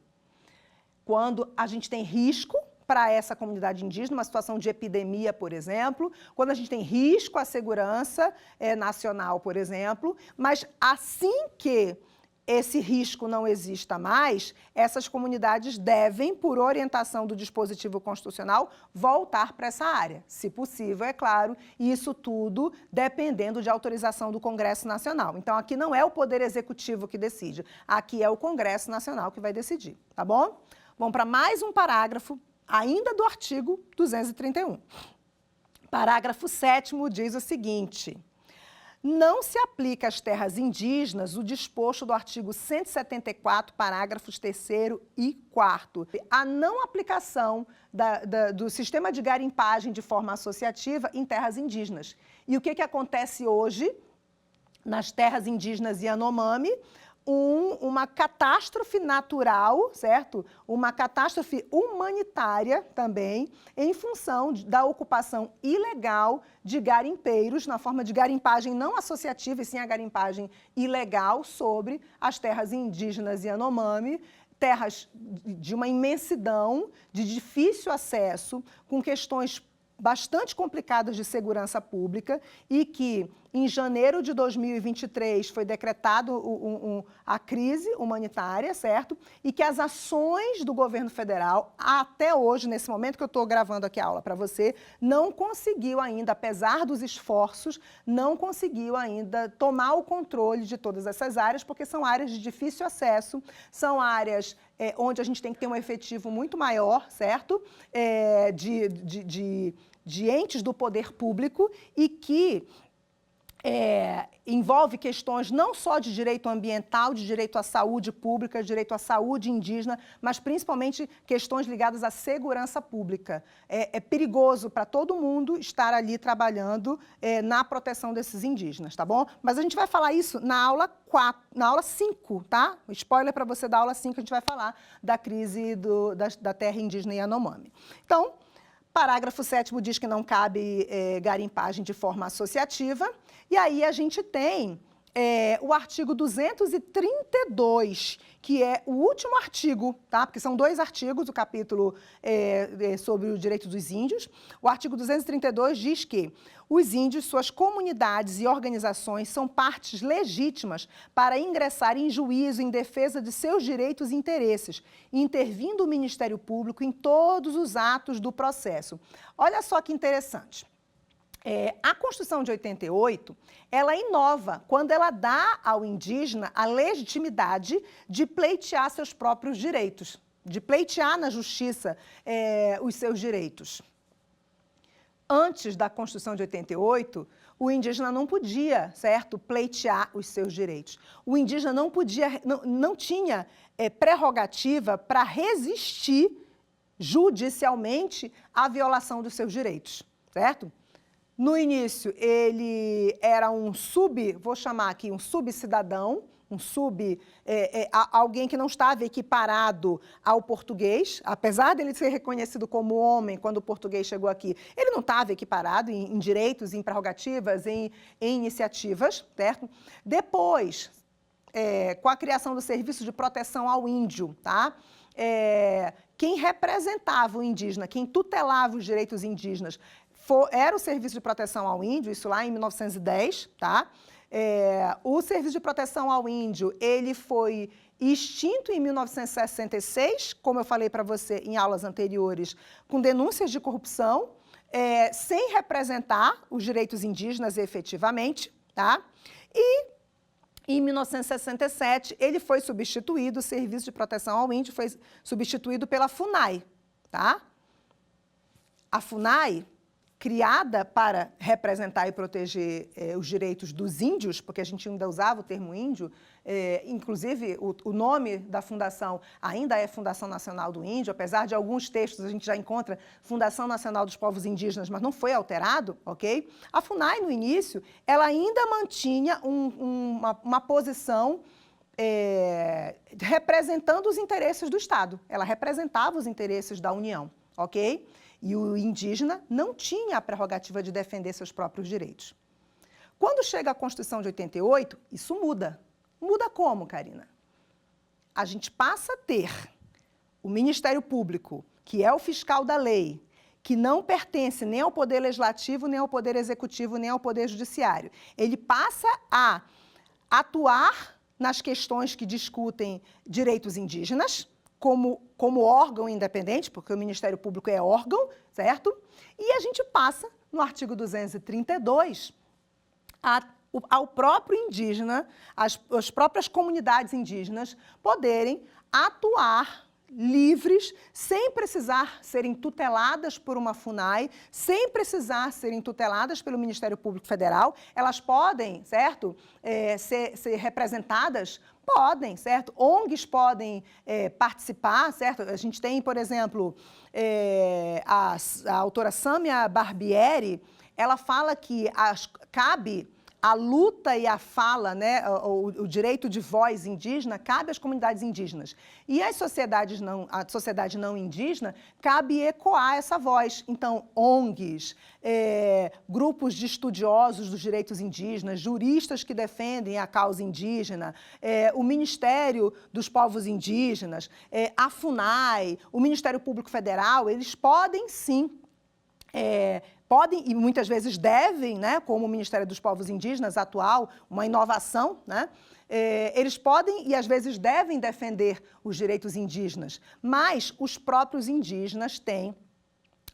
Quando a gente tem risco para essa comunidade indígena, uma situação de epidemia, por exemplo, quando a gente tem risco à segurança nacional, por exemplo, mas assim que esse risco não exista mais, essas comunidades devem, por orientação do dispositivo constitucional, voltar para essa área, se possível, é claro, e isso tudo dependendo de autorização do Congresso Nacional. Então, aqui não é o Poder Executivo que decide, aqui é o Congresso Nacional que vai decidir, tá bom? Vamos para mais um parágrafo, ainda do artigo 231. Parágrafo 7º diz o seguinte: não se aplica às terras indígenas o disposto do artigo 174, parágrafos 3º e 4º. A não aplicação do sistema de garimpagem de forma associativa em terras indígenas. E o que acontece hoje nas terras indígenas Yanomami? Uma catástrofe natural, certo? Uma catástrofe humanitária também, em função da ocupação ilegal de garimpeiros, na forma de garimpagem não associativa, e sim a garimpagem ilegal sobre as terras indígenas Yanomami, terras de uma imensidão, de difícil acesso, com questões bastante complicadas de segurança pública e que, em janeiro de 2023, foi decretado a crise humanitária, certo? E que as ações do governo federal, até hoje, nesse momento que eu estou gravando aqui a aula para você, não conseguiu ainda, apesar dos esforços, não conseguiu ainda tomar o controle de todas essas áreas, porque são áreas de difícil acesso, são áreas onde a gente tem que ter um efetivo muito maior, certo? De entes do poder público e que envolve questões não só de direito ambiental, de direito à saúde pública, de direito à saúde indígena, mas principalmente questões ligadas à segurança pública. É perigoso para todo mundo estar ali trabalhando na proteção desses indígenas, tá bom? Mas a gente vai falar isso na aula 5, tá? Spoiler para você da aula 5, a gente vai falar da crise da terra indígena Yanomami. Então, parágrafo 7º diz que não cabe garimpagem de forma associativa, e aí a gente tem o artigo 232, que é o último artigo, tá? Porque são 2 artigos, o capítulo sobre o direito dos índios. O artigo 232 diz que os índios, suas comunidades e organizações são partes legítimas para ingressar em juízo em defesa de seus direitos e interesses, intervindo o Ministério Público em todos os atos do processo. Olha só que interessante. A Constituição de 88, ela inova quando ela dá ao indígena a legitimidade de pleitear seus próprios direitos, de pleitear na justiça os seus direitos. Antes da Constituição de 88, o indígena não podia, certo, pleitear os seus direitos. O indígena não podia, não tinha prerrogativa para resistir judicialmente à violação dos seus direitos, certo? No início, ele era vou chamar aqui, um subcidadão, alguém que não estava equiparado ao português, apesar dele ser reconhecido como homem quando o português chegou aqui, ele não estava equiparado em direitos, em prerrogativas, em iniciativas, certo? Depois, com a criação do Serviço de Proteção ao Índio, tá? Quem representava o indígena, quem tutelava os direitos indígenas, era o Serviço de Proteção ao Índio, isso lá em 1910, tá? O Serviço de Proteção ao Índio, ele foi extinto em 1966, como eu falei para você em aulas anteriores, com denúncias de corrupção, sem representar os direitos indígenas efetivamente, tá? E em 1967, ele foi substituído, o Serviço de Proteção ao Índio foi substituído pela FUNAI, tá? A FUNAI, criada para representar e proteger os direitos dos índios, porque a gente ainda usava o termo índio, inclusive o nome da fundação ainda é Fundação Nacional do Índio, apesar de alguns textos a gente já encontra Fundação Nacional dos Povos Indígenas, mas não foi alterado, ok? A FUNAI, no início, ela ainda mantinha uma posição representando os interesses do Estado, ela representava os interesses da União, ok? E o indígena não tinha a prerrogativa de defender seus próprios direitos. Quando chega a Constituição de 88, isso muda. Muda como, Karina? A gente passa a ter o Ministério Público, que é o fiscal da lei, que não pertence nem ao Poder Legislativo, nem ao Poder Executivo, nem ao Poder Judiciário. Ele passa a atuar nas questões que discutem direitos indígenas, como órgão independente, porque o Ministério Público é órgão, certo? E a gente passa, no artigo 232, ao próprio indígena, as próprias comunidades indígenas poderem atuar livres, sem precisar serem tuteladas por uma FUNAI, sem precisar serem tuteladas pelo Ministério Público Federal. Elas podem, certo, ser representadas. Podem, certo? ONGs podem participar, certo? A gente tem, por exemplo, a autora Sâmia Barbieri, ela fala que cabe a luta e a fala, né, o direito de voz indígena, cabe às comunidades indígenas. E a sociedade não indígena, cabe ecoar essa voz. Então, ONGs, grupos de estudiosos dos direitos indígenas, juristas que defendem a causa indígena, o Ministério dos Povos Indígenas, a FUNAI, o Ministério Público Federal, eles podem sim podem e muitas vezes devem, né, como o Ministério dos Povos Indígenas atual, uma inovação, né, eles podem e às vezes devem defender os direitos indígenas, mas os próprios indígenas têm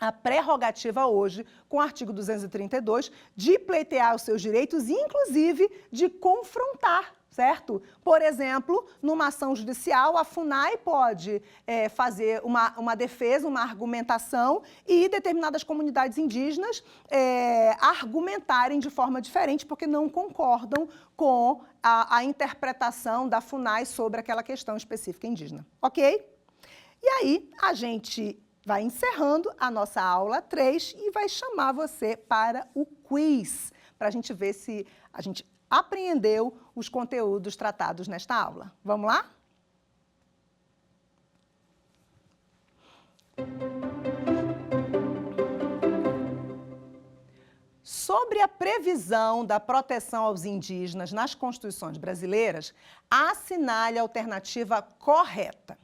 a prerrogativa hoje, com o artigo 232, de pleitear os seus direitos e, inclusive, de confrontar, certo? Por exemplo, numa ação judicial, a FUNAI pode fazer uma defesa, uma argumentação e determinadas comunidades indígenas argumentarem de forma diferente porque não concordam com a interpretação da FUNAI sobre aquela questão específica indígena, ok? E aí, a gente vai encerrando a nossa aula 3 e vai chamar você para o quiz, para a gente ver se a gente apreendeu os conteúdos tratados nesta aula. Vamos lá? Sobre a previsão da proteção aos indígenas nas constituições brasileiras, assinale a alternativa correta.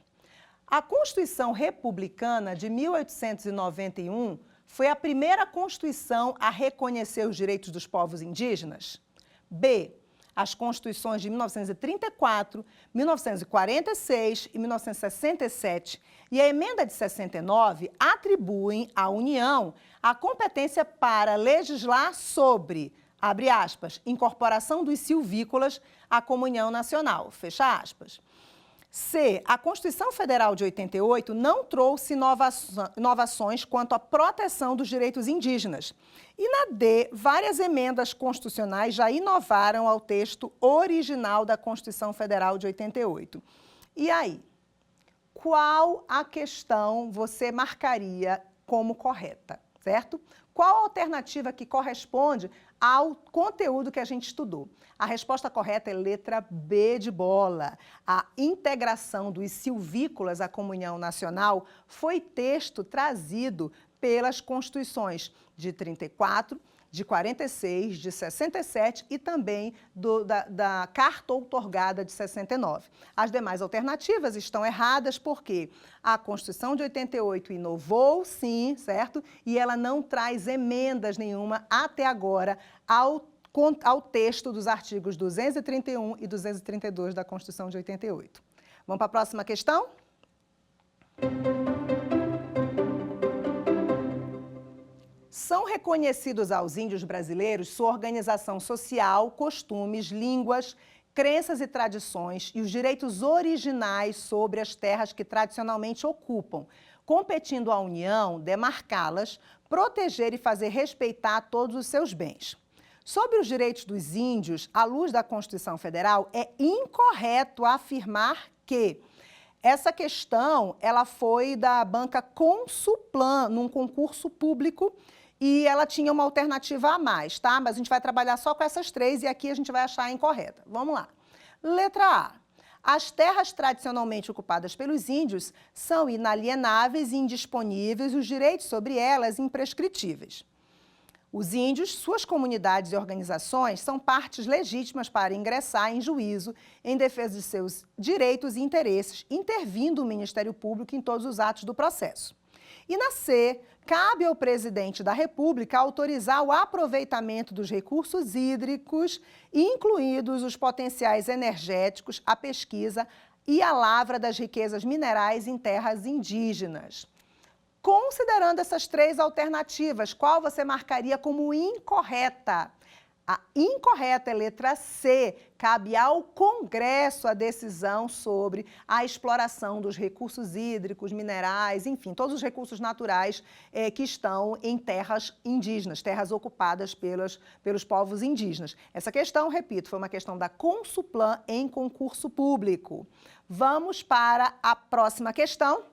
A Constituição Republicana de 1891 foi a primeira Constituição a reconhecer os direitos dos povos indígenas? B. As Constituições de 1934, 1946 e 1967 e a Emenda de 69 atribuem à União a competência para legislar sobre, abre aspas, incorporação dos silvícolas à comunhão nacional, fecha aspas. C. A Constituição Federal de 88 não trouxe inovações quanto à proteção dos direitos indígenas. E na D, várias emendas constitucionais já inovaram ao texto original da Constituição Federal de 88. E aí, qual a questão você marcaria como correta, certo? Qual a alternativa que corresponde ao conteúdo que a gente estudou? A resposta correta é letra B de bola. A integração dos silvícolas à comunhão nacional foi texto trazido pelas Constituições de 34, de 46, de 67 e também da Carta Outorgada de 69. As demais alternativas estão erradas porque a Constituição de 88 inovou, sim, certo? E ela não traz emendas nenhuma até agora ao texto dos artigos 231 e 232 da Constituição de 88. Vamos para a próxima questão? São reconhecidos aos índios brasileiros sua organização social, costumes, línguas, crenças e tradições e os direitos originais sobre as terras que tradicionalmente ocupam, competindo à União demarcá-las, proteger e fazer respeitar todos os seus bens. Sobre os direitos dos índios, à luz da Constituição Federal, é incorreto afirmar que essa questão ela foi da banca Consuplan, num concurso público, e ela tinha uma alternativa a mais, tá? Mas a gente vai trabalhar só com essas três e aqui a gente vai achar a incorreta. Vamos lá. Letra A. As terras tradicionalmente ocupadas pelos índios são inalienáveis e indisponíveis, os direitos sobre elas imprescritíveis. Os índios, suas comunidades e organizações são partes legítimas para ingressar em juízo em defesa de seus direitos e interesses, intervindo o Ministério Público em todos os atos do processo. E na C, cabe ao presidente da República autorizar o aproveitamento dos recursos hídricos, incluídos os potenciais energéticos, a pesquisa e a lavra das riquezas minerais em terras indígenas. Considerando essas três alternativas, qual você marcaria como incorreta? A incorreta é letra C. Cabe ao Congresso a decisão sobre a exploração dos recursos hídricos, minerais, enfim, todos os recursos naturais que estão em terras indígenas, terras ocupadas pelos povos indígenas. Essa questão, repito, foi uma questão da Consuplan em concurso público. Vamos para a próxima questão.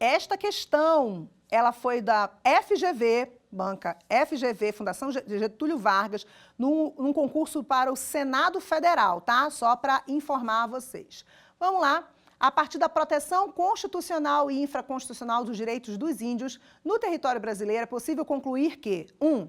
Esta questão, ela foi da FGV, banca FGV, Fundação Getúlio Vargas, num concurso para o Senado Federal, tá? Só para informar vocês. Vamos lá. A partir da proteção constitucional e infraconstitucional dos direitos dos índios no território brasileiro, é possível concluir que 1.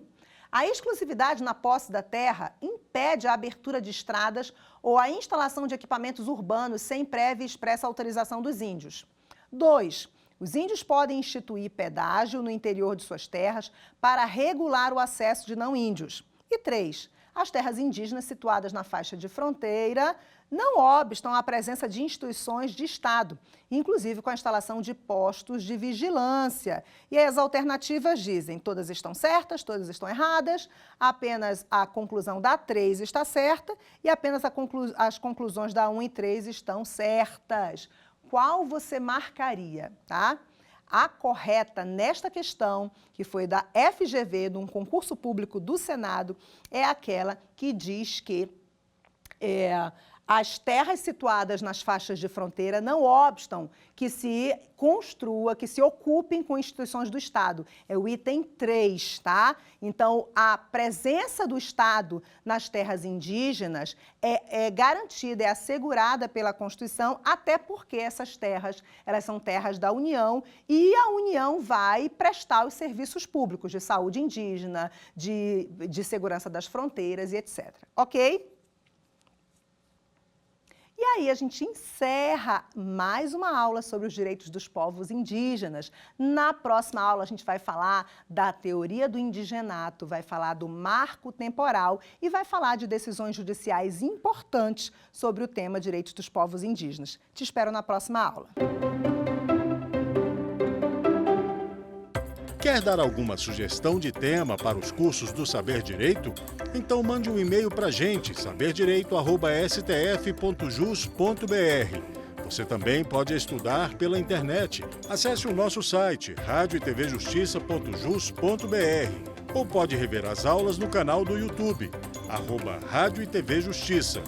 A exclusividade na posse da terra impede a abertura de estradas ou a instalação de equipamentos urbanos sem prévia e expressa autorização dos índios. 2. Os índios podem instituir pedágio no interior de suas terras para regular o acesso de não índios. E 3. As terras indígenas situadas na faixa de fronteira não obstam a presença de instituições de Estado, inclusive com a instalação de postos de vigilância. E as alternativas dizem, todas estão certas, todas estão erradas, apenas a conclusão da 3 está certa e apenas as conclusões da 1 e 3 estão certas. Qual você marcaria, tá? A correta nesta questão, que foi da FGV, de um concurso público do Senado, é aquela que diz que As terras situadas nas faixas de fronteira não obstam que se construa, que se ocupem com instituições do Estado. É o item 3, tá? Então, a presença do Estado nas terras indígenas é garantida, é assegurada pela Constituição, até porque essas terras, elas são terras da União e a União vai prestar os serviços públicos de saúde indígena, de segurança das fronteiras e etc. Ok? E aí a gente encerra mais uma aula sobre os direitos dos povos indígenas. Na próxima aula a gente vai falar da teoria do indigenato, vai falar do marco temporal e vai falar de decisões judiciais importantes sobre o tema direitos dos povos indígenas. Te espero na próxima aula. Quer dar alguma sugestão de tema para os cursos do Saber Direito? Então mande um e-mail para a gente, saberdireito@stf.jus.br. Você também pode estudar pela internet. Acesse o nosso site, radioetvjustiça.jus.br, ou pode rever as aulas no canal do YouTube, @Rádio e TV Justiça.